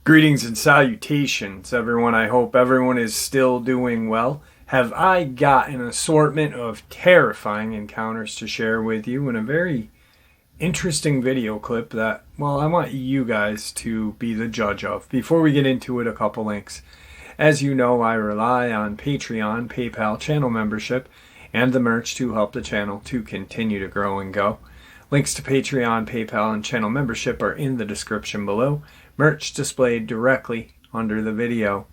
Greetings and salutations, everyone. I hope everyone is still doing well. Have I got an assortment of terrifying encounters to share with you in a very interesting video clip that, well, I want you guys to be the judge of. Before we get into it, a couple links. As you know, I rely on Patreon, PayPal, channel membership, and the merch to help the channel to continue to grow and go. Links to Patreon, PayPal, and channel membership are in the description below. Merch displayed directly under the video.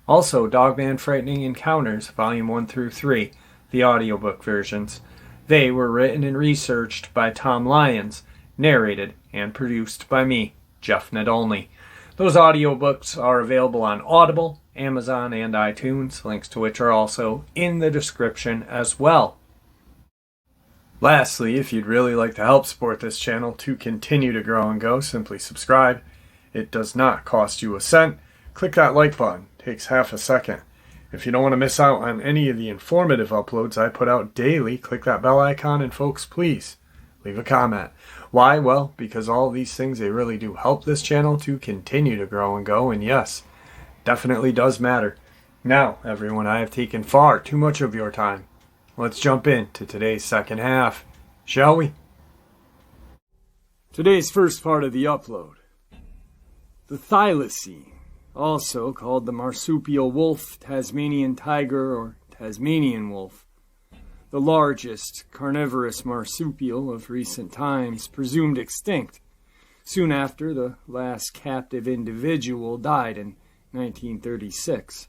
Also, Dogman Frightening Encounters, Volume 1 through 3, the audiobook versions. They were written and researched by Tom Lyons, narrated and produced by me, Jeff Nadolny. Those audiobooks are available on Audible, Amazon, and iTunes, links to which are also in the description as well. Lastly, if you'd really like to help support this channel to continue to grow and go, simply subscribe. It does not cost you a cent. Click that like button. It takes half a second. If you don't want to miss out on any of the informative uploads I put out daily, click that bell icon, and folks, please leave a comment. Why? Well, because all these things, they really do help this channel to continue to grow and go, and yes, definitely does matter. Now, everyone, I have taken far too much of your time. Let's jump into today's second half, shall we? Today's first part of the upload. The thylacine, also called the marsupial wolf, Tasmanian tiger, or Tasmanian wolf, the largest carnivorous marsupial of recent times, presumed extinct soon after the last captive individual died in 1936.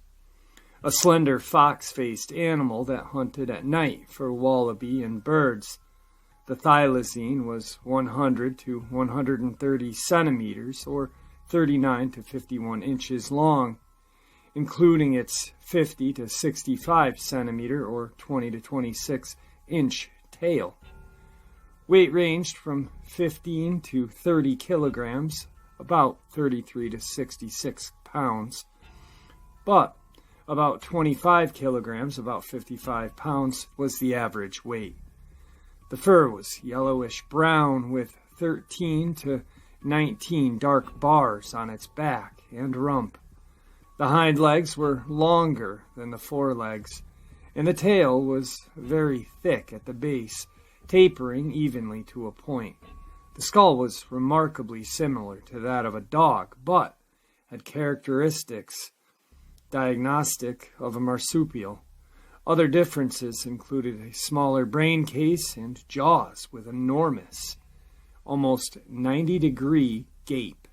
A slender fox-faced animal that hunted at night for wallaby and birds. The thylacine was 100 to 130 centimeters, or 39 to 51 inches long, including its 50 to 65 centimeter or 20 to 26 inch tail. Weight ranged from 15 to 30 kilograms, about 33 to 66 pounds, but about 25 kilograms, about 55 pounds, was the average weight. The fur was yellowish brown with 13 to 19 dark bars on its back and rump. The hind legs were longer than the forelegs, and the tail was very thick at the base, tapering evenly to a point. The skull was remarkably similar to that of a dog, but had characteristics diagnostic of a marsupial. Other differences included a smaller brain case and jaws with enormous, almost 90-degree gape.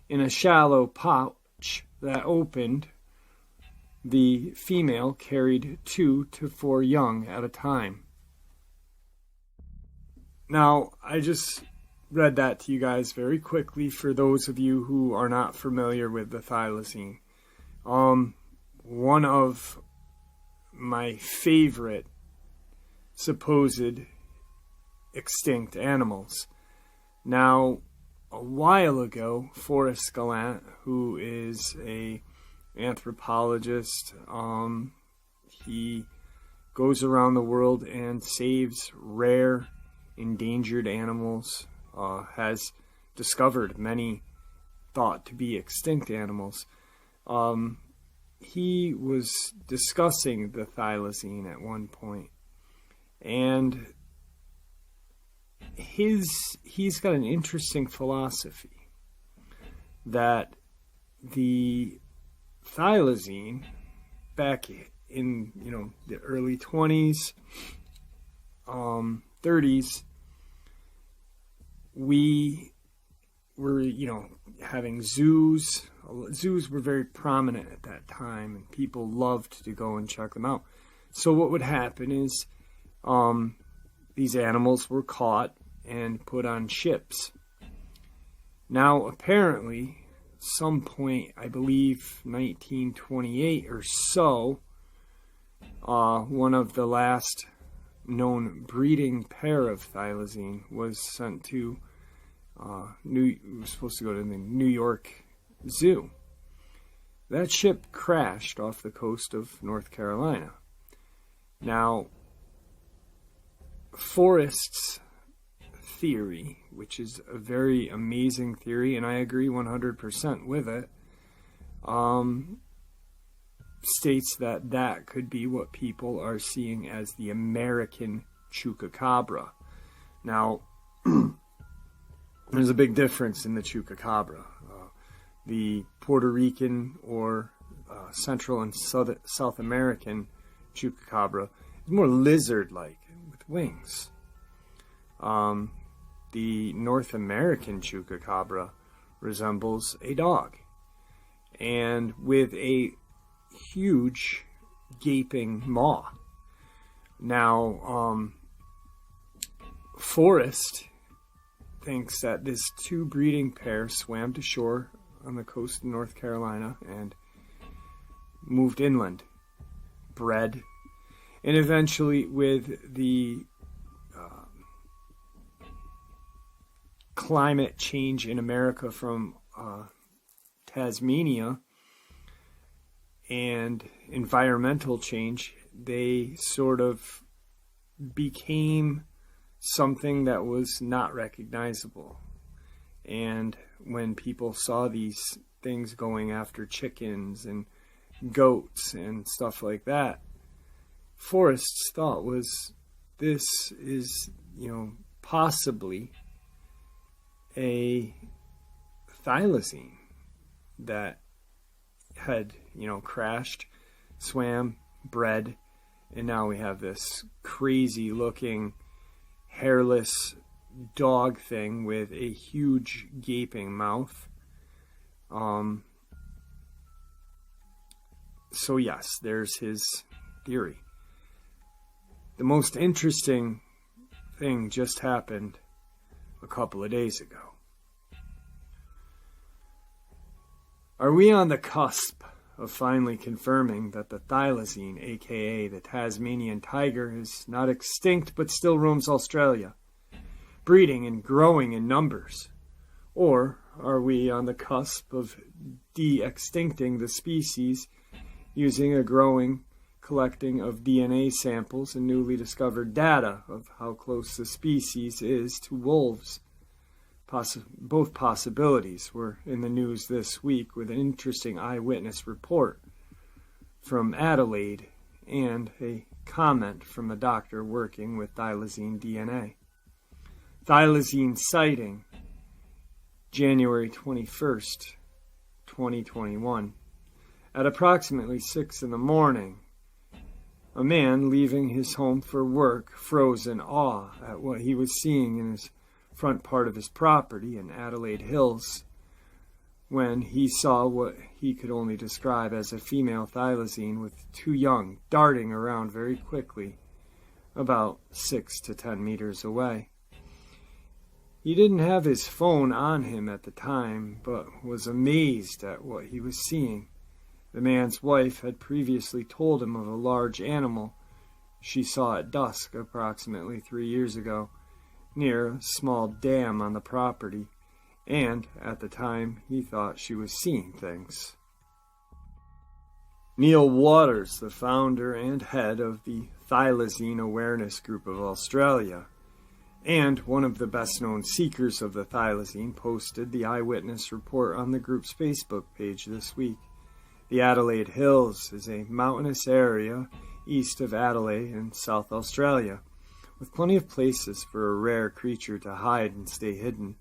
In a shallow pouch that opened, the female carried 2 to 4 young at a time. Now, I just read that to you guys very quickly for those of you who are not familiar with the thylacine. One of my favorite supposed extinct animals. Now, a while ago, Forrest Gallant, who is a anthropologist, he goes around the world and saves rare, endangered animals, has discovered many thought to be extinct animals. He was discussing the thylacine at one point, and he's got an interesting philosophy that the thylacine back in the early 20s, 30s, we were having zoos. Zoos were very prominent at that time, and people loved to go and check them out. So what would happen is these animals were caught and put on ships. Now, apparently, some point, I believe 1928 or so, one of the last known breeding pair of thylacine was sent to it was supposed to go to the New York Zoo. That ship crashed off the coast of North Carolina. Now, Forrest's theory, which is a very amazing theory, and I agree 100% with it, states that that could be what people are seeing as the American chupacabra. Now, there's a big difference in the chupacabra. The Puerto Rican or Central and South American chupacabra is more lizard-like with wings. The North American chupacabra resembles a dog, and with a huge gaping maw. Now, Forrest thinks that this two breeding pair swam to shore on the coast of North Carolina and moved inland, bred, and eventually with the climate change in America from Tasmania and environmental change, they sort of became something that was not recognizable. And when people saw these things going after chickens and goats and stuff like that, Forrest's thought was, this is, possibly a thylacine that had, crashed, swam, bred, and now we have this crazy looking hairless dog thing with a huge gaping mouth. So yes, there's his theory. The most interesting thing just happened a couple of days ago. Are we on the cusp of finally confirming that the thylacine, aka the Tasmanian tiger, is not extinct but still roams Australia, breeding and growing in numbers? Or are we on the cusp of de-extincting the species using a growing collecting of DNA samples and newly discovered data of how close the species is to wolves? Both possibilities were in the news this week with an interesting eyewitness report from Adelaide and a comment from a doctor working with thylacine DNA. Thylacine sighting, January 21st, 2021. At approximately 6 in the morning, a man leaving his home for work froze in awe at what he was seeing in his front part of his property in Adelaide Hills when he saw what he could only describe as a female thylacine with two young darting around very quickly about 6 to 10 meters away. He didn't have his phone on him at the time, but was amazed at what he was seeing. The man's wife had previously told him of a large animal she saw at dusk approximately 3 years ago near a small dam on the property, and at the time he thought she was seeing things. Neil Waters, the founder and head of the Thylacine Awareness Group of Australia, and one of the best-known seekers of the thylacine, posted the eyewitness report on the group's Facebook page this week. The Adelaide Hills is a mountainous area east of Adelaide in South Australia, with plenty of places for a rare creature to hide and stay hidden.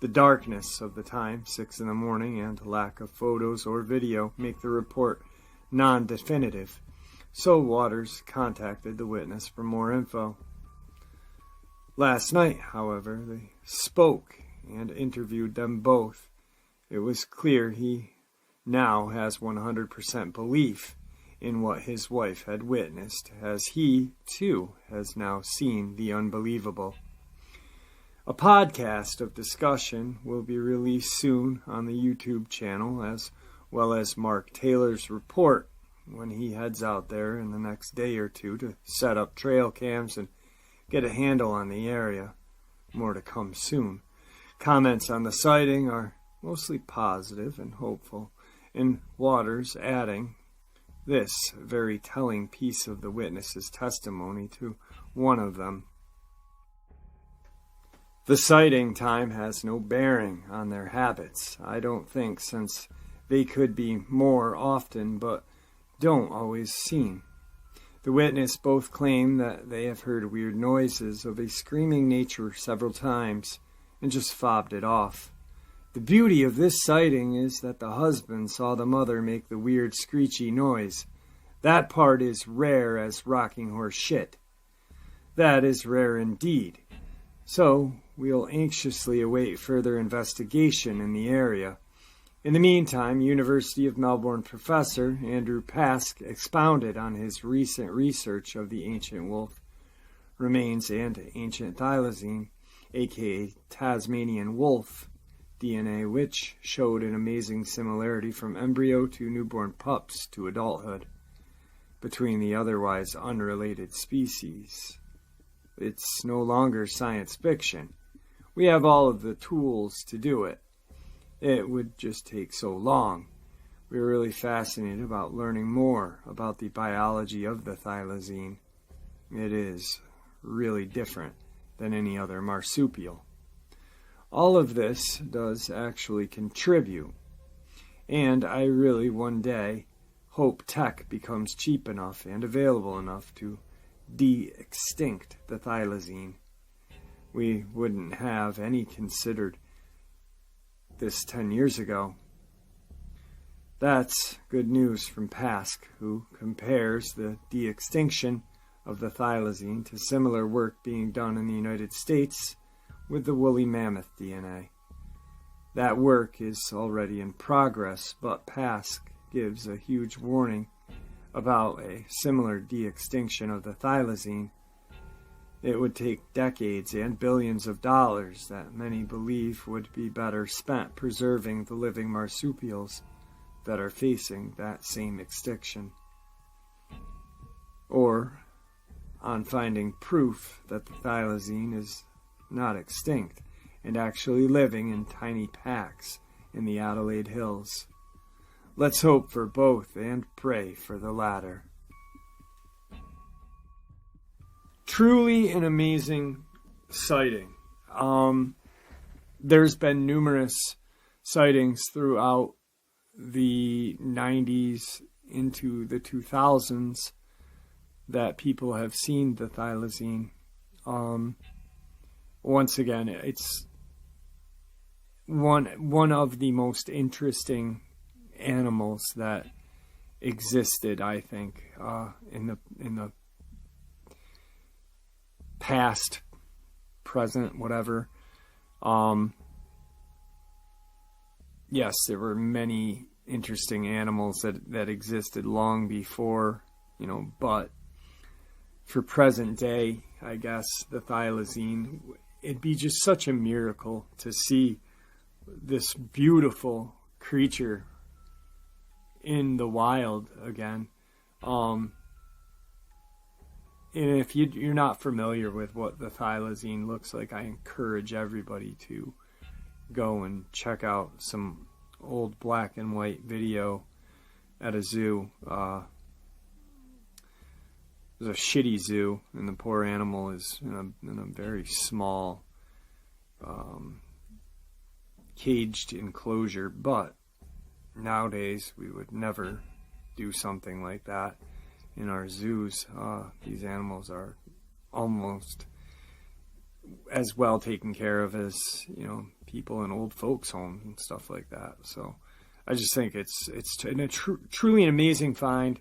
The darkness of the time, 6 in the morning, and lack of photos or video make the report non-definitive, so Waters contacted the witness for more info. Last night, however, they spoke and interviewed them both. It was clear he now has 100% belief in what his wife had witnessed, as he, too, has now seen the unbelievable. A podcast of discussion will be released soon on the YouTube channel, as well as Mark Taylor's report when he heads out there in the next day or two to set up trail cams and get a handle on the area. More to come soon. Comments on the sighting are mostly positive and hopeful, and Waters adding this very telling piece of the witness's testimony to one of them. The sighting time has no bearing on their habits, I don't think, since they could be more often but don't always seen. The witness both claim that they have heard weird noises of a screaming nature several times and just fobbed it off. The beauty of this sighting is that the husband saw the mother make the weird screechy noise. That part is rare as rocking horse shit. That is rare indeed. So, we'll anxiously await further investigation in the area. In the meantime, University of Melbourne professor Andrew Pask expounded on his recent research of the ancient wolf remains and ancient thylacine, aka Tasmanian wolf, DNA, which showed an amazing similarity from embryo to newborn pups to adulthood between the otherwise unrelated species. It's no longer science fiction. We have all of the tools to do it. It would just take so long. We're really fascinated about learning more about the biology of the thylacine. It is really different than any other marsupial. All of this does actually contribute, and I really one day hope tech becomes cheap enough and available enough to de-extinct the thylacine. We wouldn't have any considered this 10 years ago. That's good news from Pask, who compares the de-extinction of the thylacine to similar work being done in the United States with the woolly mammoth DNA. That work is already in progress, but Pask gives a huge warning about a similar de-extinction of the thylacine. It would take decades and billions of dollars that many believe would be better spent preserving the living marsupials that are facing that same extinction, or on finding proof that the thylacine is not extinct and actually living in tiny packs in the Adelaide Hills. Let's hope for both and pray for the latter. Truly an amazing sighting. There's been numerous sightings throughout the 90s into the 2000s that people have seen the thylacine. Once again, it's one of the most interesting animals that existed, I think, in the past, present, whatever. Yes, there were many interesting animals that existed long before, but for present day, I guess, the thylacine, it'd be just such a miracle to see this beautiful creature in the wild again. And if you're not familiar with what the thylacine looks like, I encourage everybody to go and check out some old black and white video at a zoo. There's a shitty zoo, and the poor animal is in a very small, caged enclosure. But nowadays, we would never do something like that in our zoos. These animals are almost as well taken care of as people in old folks' homes and stuff like that. So I just think it's truly an amazing find.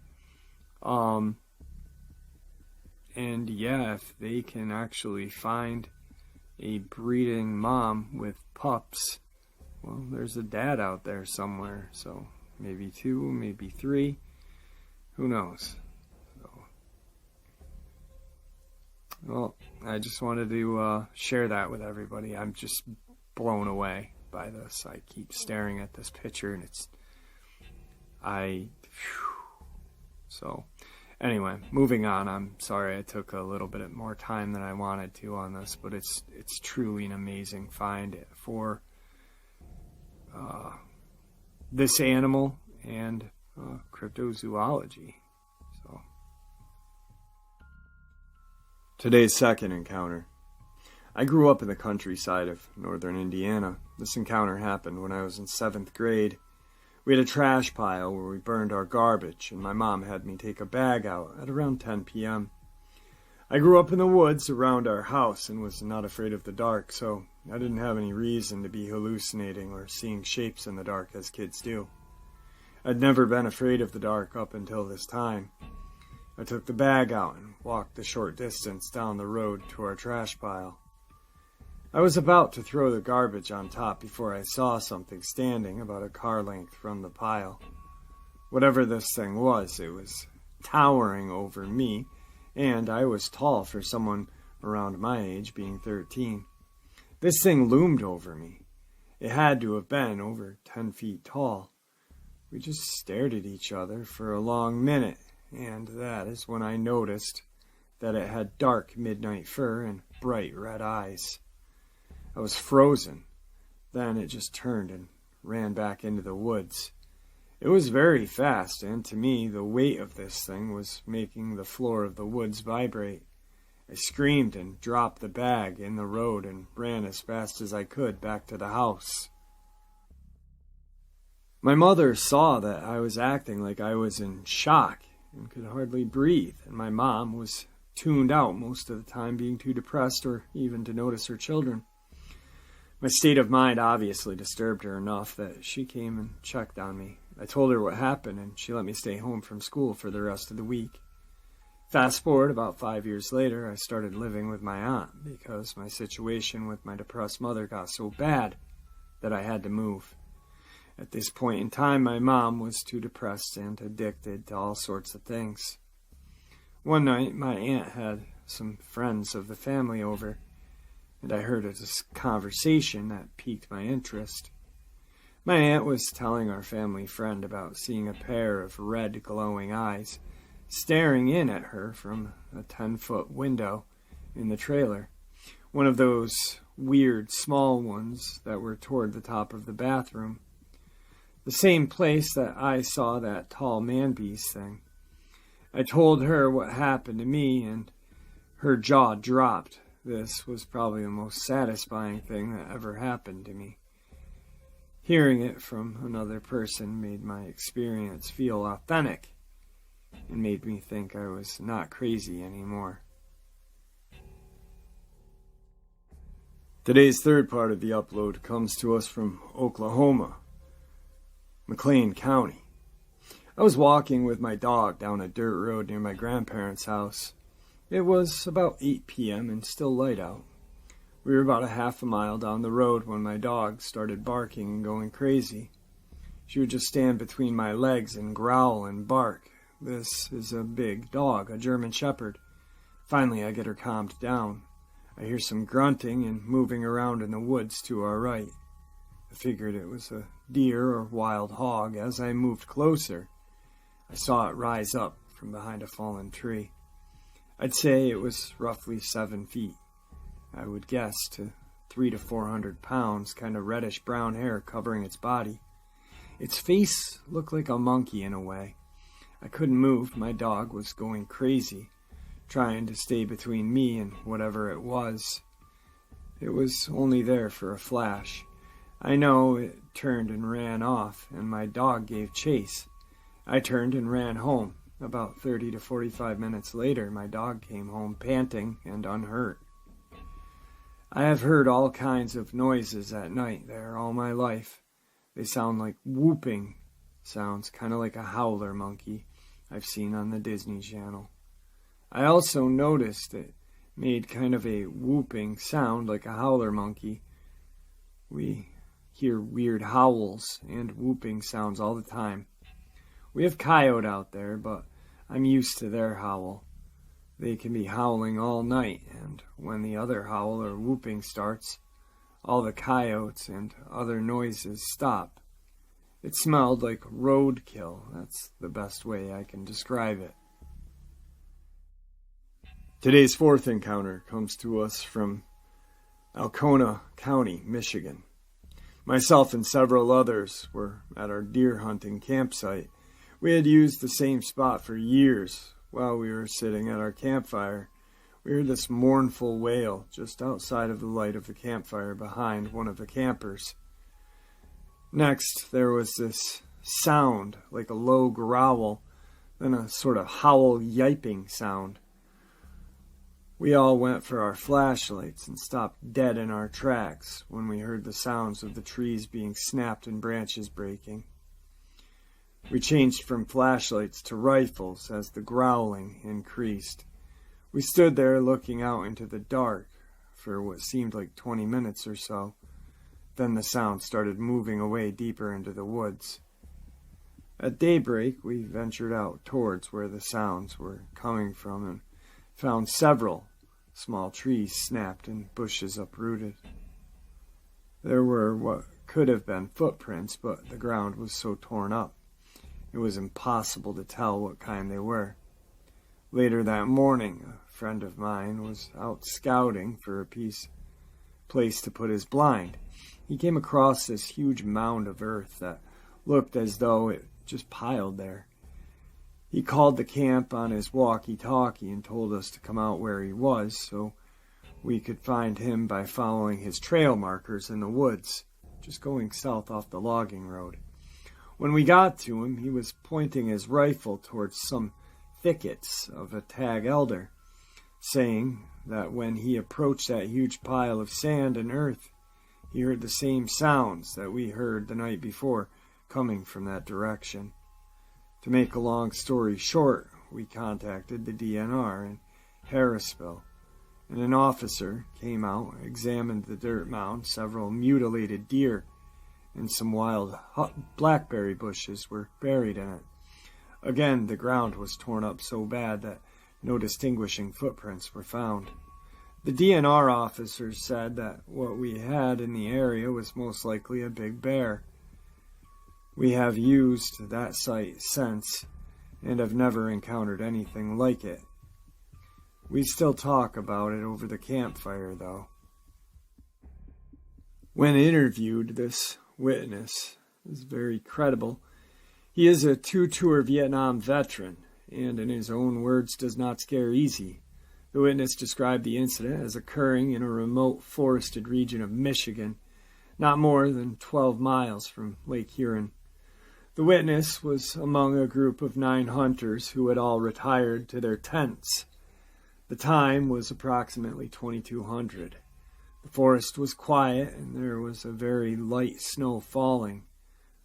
And yeah, if they can actually find a breeding mom with pups, well, there's a dad out there somewhere. So maybe 2, maybe 3, who knows? So, well, I just wanted to share that with everybody. I'm just blown away by this. I keep staring at this picture, and so anyway, moving on. I'm sorry I took a little bit more time than I wanted to on this, but it's truly an amazing find for this animal and cryptozoology. Today's second encounter. I grew up in the countryside of northern Indiana. This encounter happened when I was in 7th grade. We had a trash pile where we burned our garbage, and my mom had me take a bag out at around 10 p.m. I grew up in the woods around our house and was not afraid of the dark, so I didn't have any reason to be hallucinating or seeing shapes in the dark as kids do. I'd never been afraid of the dark up until this time. I took the bag out and walked the short distance down the road to our trash pile. I was about to throw the garbage on top before I saw something standing about a car length from the pile. Whatever this thing was, it was towering over me, and I was tall for someone around my age, being 13. This thing loomed over me. It had to have been over 10 feet tall. We just stared at each other for a long minute, and that is when I noticed that it had dark midnight fur and bright red eyes. I was frozen. Then it just turned and ran back into the woods. It was very fast, and to me, the weight of this thing was making the floor of the woods vibrate. I screamed and dropped the bag in the road and ran as fast as I could back to the house. My mother saw that I was acting like I was in shock and could hardly breathe, and my mom was tuned out most of the time, being too depressed or even to notice her children. My state of mind obviously disturbed her enough that she came and checked on me. I told her what happened, and she let me stay home from school for the rest of the week. Fast forward about 5 years later, I started living with my aunt because my situation with my depressed mother got so bad that I had to move. At this point in time, my mom was too depressed and addicted to all sorts of things. One night, my aunt had some friends of the family over, and I heard a conversation that piqued my interest. My aunt was telling our family friend about seeing a pair of red glowing eyes staring in at her from a 10-foot window in the trailer, one of those weird small ones that were toward the top of the bathroom. The same place that I saw that tall man-beast thing. I told her what happened to me, and her jaw dropped. This was probably the most satisfying thing that ever happened to me. Hearing it from another person made my experience feel authentic and made me think I was not crazy anymore. Today's third part of the upload comes to us from Oklahoma, McLean County. I was walking with my dog down a dirt road near my grandparents' house. It was about 8 p.m. and still light out. We were about a half a mile down the road when my dog started barking and going crazy. She would just stand between my legs and growl and bark. This is a big dog, a German Shepherd. Finally, I get her calmed down. I hear some grunting and moving around in the woods to our right. I figured it was a deer or wild hog. As I moved closer, I saw it rise up from behind a fallen tree. I'd say it was roughly 7 feet. I would guess to 300 to 400 pounds, kind of reddish-brown hair covering its body. Its face looked like a monkey in a way. I couldn't move. My dog was going crazy, trying to stay between me and whatever it was. It was only there for a flash. I know it turned and ran off, and my dog gave chase. I turned and ran home. About 30 to 45 minutes later, my dog came home panting and unhurt. I have heard all kinds of noises at night there all my life. They sound like whooping sounds, kind of like a howler monkey I've seen on the Disney Channel. I also noticed it made kind of a whooping sound like a howler monkey. We hear weird howls and whooping sounds all the time. We have coyote out there, but I'm used to their howl. They can be howling all night, and when the other howl or whooping starts, all the coyotes and other noises stop. It smelled like roadkill. That's the best way I can describe it. Today's fourth encounter comes to us from Alcona County, Michigan. Myself and several others were at our deer hunting campsite. We had used the same spot for years. While we were sitting at our campfire, We heard this mournful wail just outside of the light of the campfire behind one of the campers. Next, there was this sound like a low growl, then a sort of howl yiping sound. We all went for our flashlights and stopped dead in our tracks when we heard the sounds of the trees being snapped and branches breaking. We changed from flashlights to rifles as the growling increased. We stood there looking out into the dark for what seemed like 20 minutes or so. Then the sound started moving away deeper into the woods. At daybreak, we ventured out towards where the sounds were coming from and found several small trees snapped and bushes uprooted. There were what could have been footprints, but the ground was so torn up, it was impossible to tell what kind they were. Later that morning, a friend of mine was out scouting for a place to put his blind. He came across this huge mound of earth that looked as though it just piled there. He called the camp on his walkie-talkie and told us to come out where he was so we could find him by following his trail markers in the woods, just going south off the logging road. When we got to him, he was pointing his rifle towards some thickets of a tag elder, saying that when he approached that huge pile of sand and earth, he heard the same sounds that we heard the night before coming from that direction. To make a long story short, we contacted the DNR in Harrisville, and an officer came out, examined the dirt mound. Several mutilated deer and some wild blackberry bushes were buried in it. Again, the ground was torn up so bad that no distinguishing footprints were found. The DNR officer said that what we had in the area was most likely a big bear. We have used that site since and have never encountered anything like it. We still talk about it over the campfire, though. When interviewed, this witness is very credible. He is a two-tour Vietnam veteran, and in his own words, does not scare easy. The witness described the incident as occurring in a remote forested region of Michigan, not more than 12 miles from Lake Huron. The witness was among a group of 9 hunters who had all retired to their tents. The time was approximately 2200. The forest was quiet, and there was a very light snow falling.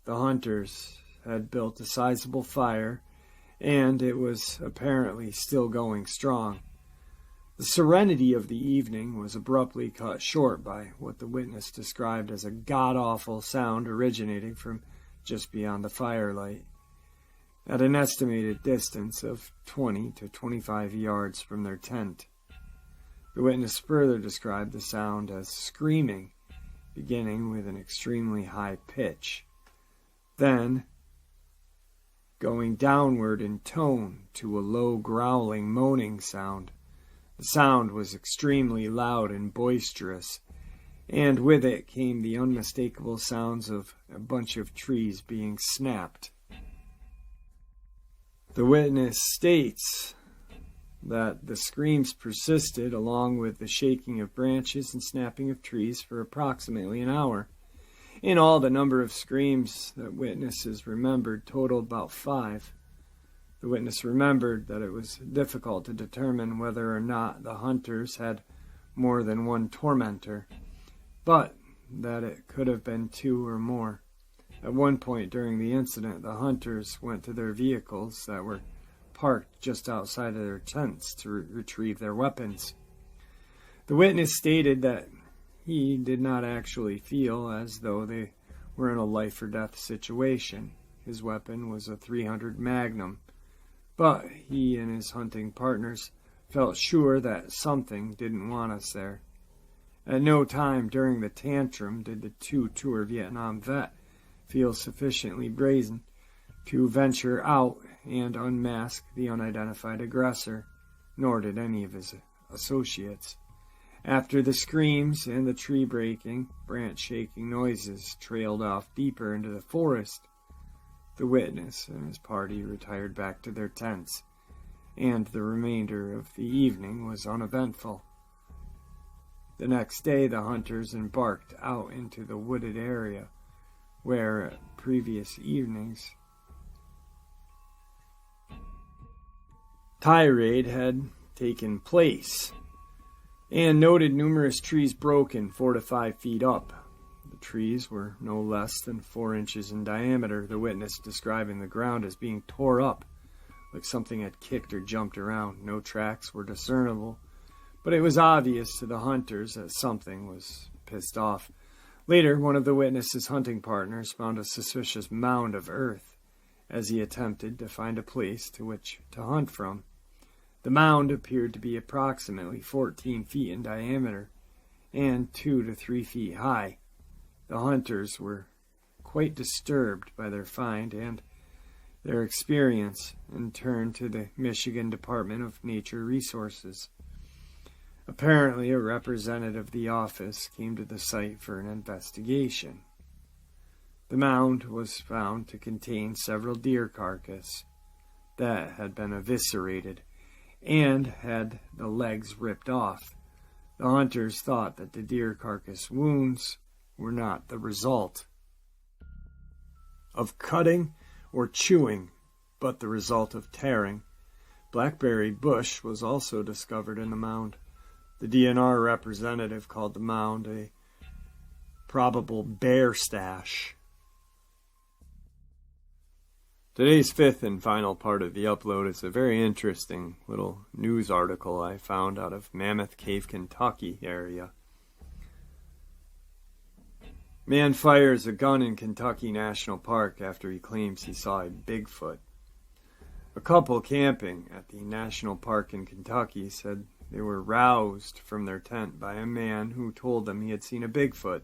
The hunters had built a sizable fire, and it was apparently still going strong. The serenity of the evening was abruptly cut short by what the witness described as a god-awful sound originating from just beyond the firelight, at an estimated distance of 20 to 25 yards from their tent. The witness further described the sound as screaming, beginning with an extremely high pitch, then going downward in tone to a low growling, moaning sound. The sound was extremely loud and boisterous, and with it came the unmistakable sounds of a bunch of trees being snapped. The witness states that the screams persisted along with the shaking of branches and snapping of trees for approximately an hour. In all, the number of screams that witnesses remembered totaled about 5. The witness remembered that it was difficult to determine whether or not the hunters had more than one tormentor, but that it could have been 2 or more. At one point during the incident, the hunters went to their vehicles that were parked just outside of their tents to retrieve their weapons. The witness stated that he did not actually feel as though they were in a life-or-death situation. His weapon was a .300 Magnum, but he and his hunting partners felt sure that something didn't want us there. At no time during the tantrum did the two-tour Vietnam vet feel sufficiently brazen to venture out and unmask the unidentified aggressor, nor did any of his associates. After the screams and the tree-breaking, branch-shaking noises trailed off deeper into the forest, the witness and his party retired back to their tents, and the remainder of the evening was uneventful. The next day the hunters embarked out into the wooded area where previous evenings tirade had taken place, and noted numerous trees broken 4 to 5 feet up. The trees were no less than 4 inches in diameter, the witness describing the ground as being tore up, like something had kicked or jumped around. No tracks were discernible, but it was obvious to the hunters that something was pissed off. Later, one of the witness's hunting partners found a suspicious mound of earth as he attempted to find a place to which to hunt from. The mound appeared to be approximately 14 feet in diameter and 2 to 3 feet high. The hunters were quite disturbed by their find and their experience and turned to the Michigan Department of Nature Resources. Apparently, a representative of the office came to the site for an investigation. The mound was found to contain several deer carcasses that had been eviscerated and had the legs ripped off. The hunters thought that the deer carcass wounds were not the result of cutting or chewing, but the result of tearing. Blackberry bush was also discovered in the mound. The DNR representative called the mound a probable bear stash. Today's fifth and final part of the upload is a very interesting little news article I found out of Mammoth Cave, Kentucky area. Man fires a gun in Kentucky National Park after he claims he saw a Bigfoot. A couple camping at the national park in Kentucky said they were roused from their tent by a man who told them he had seen a Bigfoot.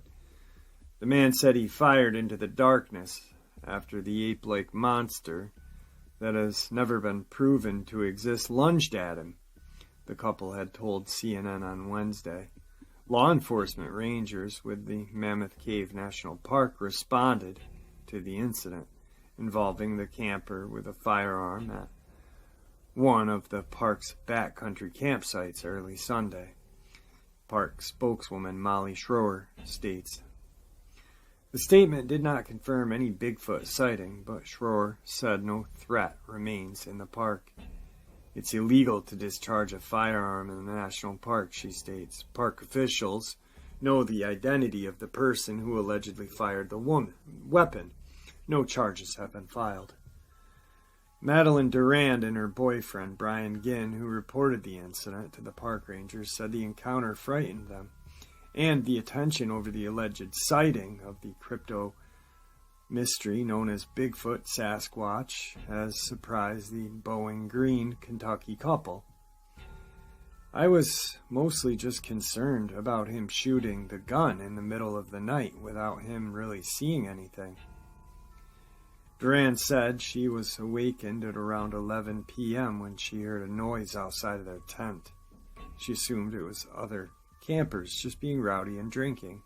The man said he fired into the darkness after the ape-like monster that has never been proven to exist lunged at him, the couple had told CNN on Wednesday. Law enforcement rangers with the Mammoth Cave National Park responded to the incident involving the camper with a firearm at one of the park's backcountry campsites early Sunday. Park spokeswoman Molly Schroer states, "The statement did not confirm any Bigfoot sighting, but Schroer said no threat remains in the park. It's illegal to discharge a firearm in the national park," she states. Park officials know the identity of the person who allegedly fired the weapon. No charges have been filed. Madeline Durand and her boyfriend, Brian Ginn, who reported the incident to the park rangers, said the encounter frightened them, and the attention over the alleged sighting of the crypto mystery known as Bigfoot Sasquatch has surprised the Bowling Green, Kentucky couple. "I was mostly just concerned about him shooting the gun in the middle of the night without him really seeing anything." Duran said she was awakened at around 11 p.m. when she heard a noise outside of their tent. She assumed it was other campers just being rowdy and drinking.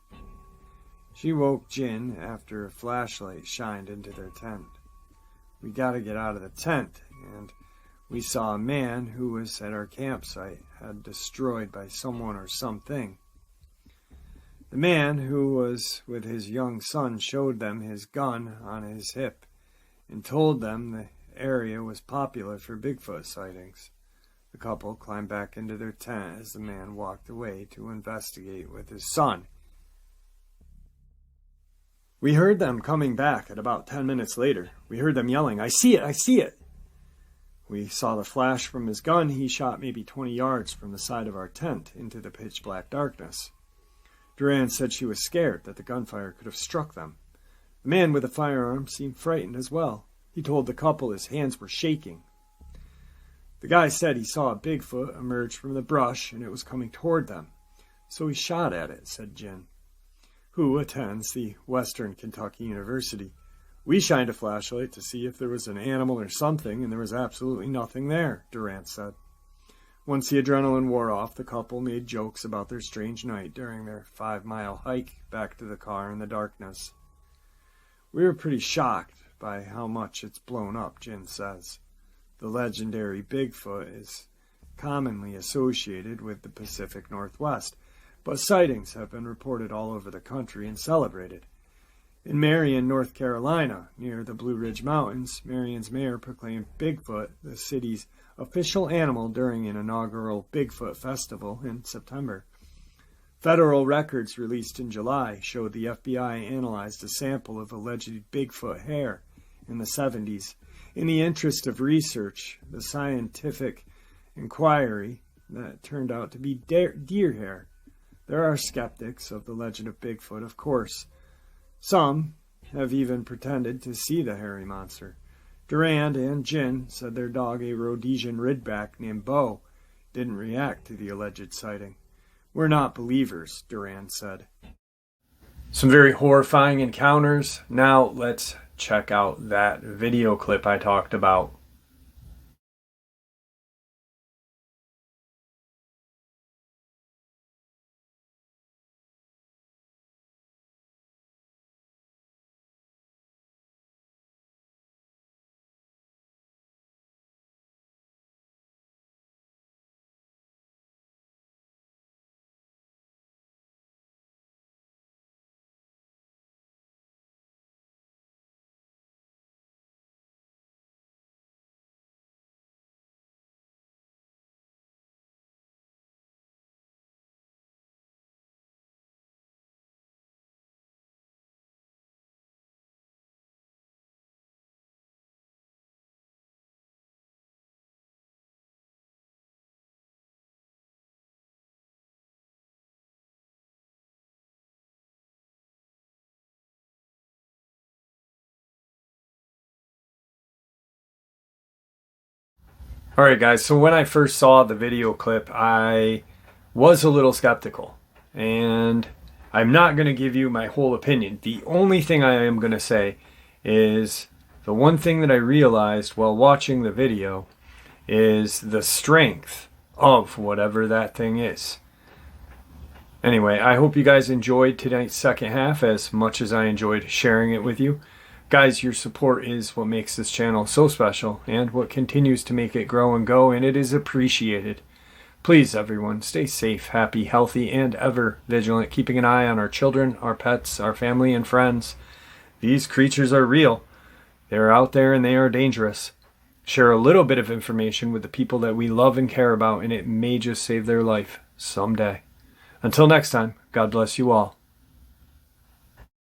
She woke Jin after a flashlight shined into their tent. "We gotta get out of the tent, and we saw a man who was at our campsite had destroyed by someone or something. The man who was with his young son showed them his gun on his hip and told them the area was popular for Bigfoot sightings." The couple climbed back into their tent as the man walked away to investigate with his son. "We heard them coming back at about 10 minutes later. We heard them yelling, 'I see it, I see it!' We saw the flash from his gun he shot maybe 20 yards from the side of our tent into the pitch-black darkness." Duran said she was scared that the gunfire could have struck them. The man with the firearm seemed frightened as well. He told the couple his hands were shaking. "The guy said he saw a Bigfoot emerge from the brush and it was coming toward them. So he shot at it," said Jin, who attends the Western Kentucky University. "We shined a flashlight to see if there was an animal or something, and there was absolutely nothing there," Durant said. Once the adrenaline wore off, the couple made jokes about their strange night during their 5-mile hike back to the car in the darkness. "We were pretty shocked by how much it's blown up," Jin says. The legendary Bigfoot is commonly associated with the Pacific Northwest, but sightings have been reported all over the country and celebrated. In Marion, North Carolina, near the Blue Ridge Mountains, Marion's mayor proclaimed Bigfoot the city's official animal during an inaugural Bigfoot festival in September. Federal records released in July showed the FBI analyzed a sample of alleged Bigfoot hair in the 70s. In the interest of research, the scientific inquiry that turned out to be deer hair. There are skeptics of the legend of Bigfoot, of course. Some have even pretended to see the hairy monster. Durand and Jin said their dog, a Rhodesian Ridgeback named Bo, didn't react to the alleged sighting. We're not believers, Durand said. Some very horrifying encounters. Now let's check out that video clip I talked about. Alright guys, so when I first saw the video clip, I was a little skeptical. And I'm not going to give you my whole opinion. The only thing I am going to say is the one thing that I realized while watching the video is the strength of whatever that thing is. Anyway, I hope you guys enjoyed tonight's second half as much as I enjoyed sharing it with you. Guys, your support is what makes this channel so special and what continues to make it grow and go, and it is appreciated. Please, everyone, stay safe, happy, healthy, and ever vigilant, keeping an eye on our children, our pets, our family, and friends. These creatures are real. They're out there and they are dangerous. Share a little bit of information with the people that we love and care about, and it may just save their life someday. Until next time, God bless you all.